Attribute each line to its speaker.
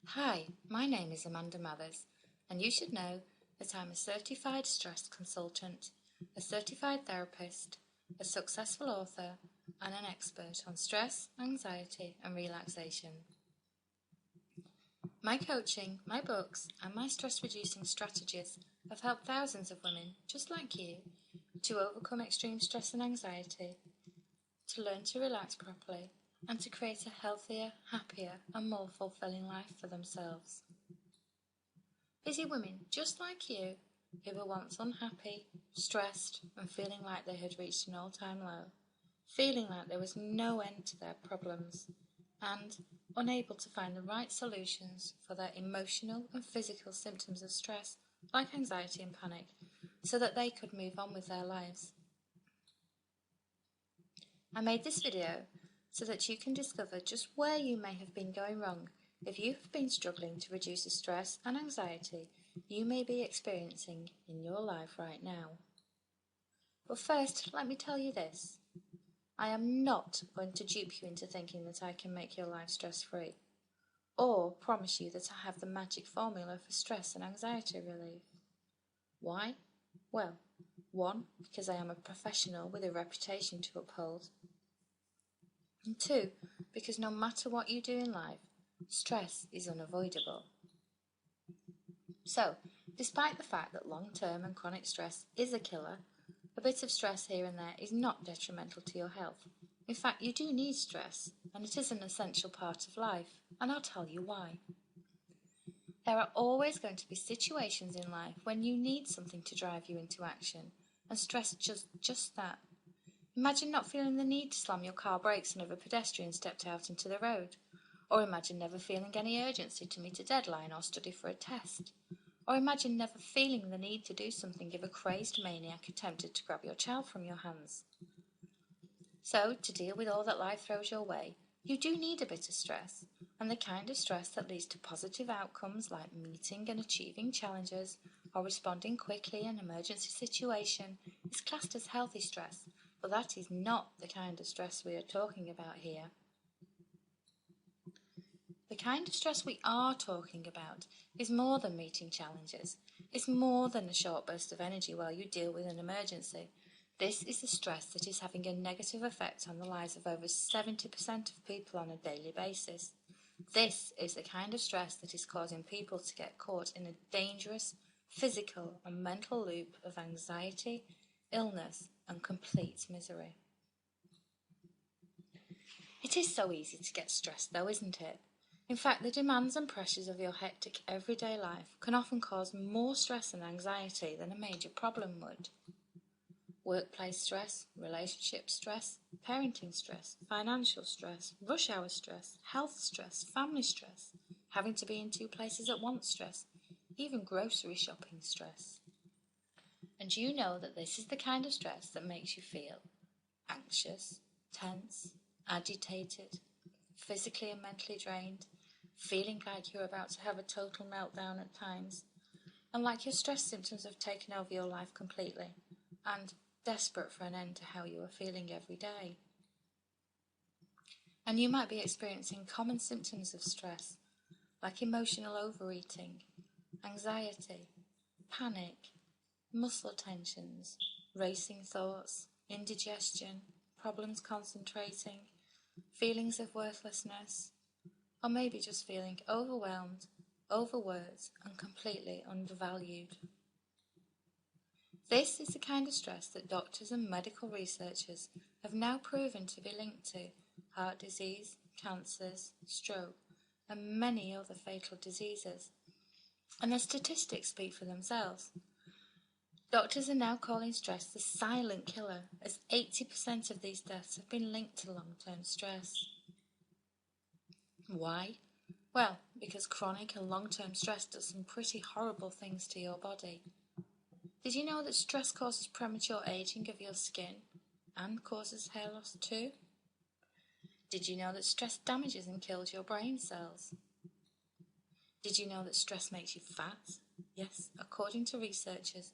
Speaker 1: Hi, my name is Amanda Mathers, and you should know that I'm a certified stress consultant, a certified therapist, a successful author, and an expert on stress, anxiety, and relaxation. My coaching, my books, and my stress-reducing strategies have helped thousands of women just like you to overcome extreme stress and anxiety, to learn to relax properly, and to create a healthier, happier, and more fulfilling life for themselves. Busy women just like you, who were once unhappy, stressed, and feeling like they had reached an all-time low, feeling like there was no end to their problems, and unable to find the right solutions for their emotional and physical symptoms of stress, like anxiety and panic, so that they could move on with their lives. I made this video so that you can discover just where you may have been going wrong if you have been struggling to reduce the stress and anxiety you may be experiencing in your life right now. But first, let me tell you this. I am not going to dupe you into thinking that I can make your life stress-free, or promise you that I have the magic formula for stress and anxiety relief. Why? Well, 1, because I am a professional with a reputation to uphold, and 2, because no matter what you do in life, stress is unavoidable. So, despite the fact that long-term and chronic stress is a killer, a bit of stress here and there is not detrimental to your health. In fact, you do need stress, and it is an essential part of life, and I'll tell you why. There are always going to be situations in life when you need something to drive you into action, and stress just that. Imagine not feeling the need to slam your car brakes whenever a pedestrian stepped out into the road. Or imagine never feeling any urgency to meet a deadline or study for a test. Or imagine never feeling the need to do something if a crazed maniac attempted to grab your child from your hands. So, to deal with all that life throws your way, you do need a bit of stress, and the kind of stress that leads to positive outcomes like meeting and achieving challenges or responding quickly in an emergency situation is classed as healthy stress, but that is not the kind of stress we are talking about here. The kind of stress we are talking about is more than meeting challenges. It's more than a short burst of energy while you deal with an emergency. This is the stress that is having a negative effect on the lives of over 70% of people on a daily basis. This is the kind of stress that is causing people to get caught in a dangerous physical and mental loop of anxiety, illness, and complete misery. It is so easy to get stressed though, isn't it? In fact, the demands and pressures of your hectic everyday life can often cause more stress and anxiety than a major problem would. Workplace stress, relationship stress, parenting stress, financial stress, rush hour stress, health stress, family stress, having to be in 2 places at once stress, even grocery shopping stress. And you know that this is the kind of stress that makes you feel anxious, tense, agitated, physically and mentally drained, feeling like you're about to have a total meltdown at times, and like your stress symptoms have taken over your life completely, and desperate for an end to how you are feeling every day. And you might be experiencing common symptoms of stress, like emotional overeating, anxiety, panic, muscle tensions, racing thoughts, indigestion, problems concentrating, feelings of worthlessness, or maybe just feeling overwhelmed, overworked, and completely undervalued. This is the kind of stress that doctors and medical researchers have now proven to be linked to heart disease, cancers, stroke, and many other fatal diseases. And the statistics speak for themselves. Doctors are now calling stress the silent killer, as 80% of these deaths have been linked to long-term stress. Why? Well, because chronic and long-term stress does some pretty horrible things to your body. Did you know that stress causes premature aging of your skin and causes hair loss too? Did you know that stress damages and kills your brain cells? Did you know that stress makes you fat? Yes, according to researchers,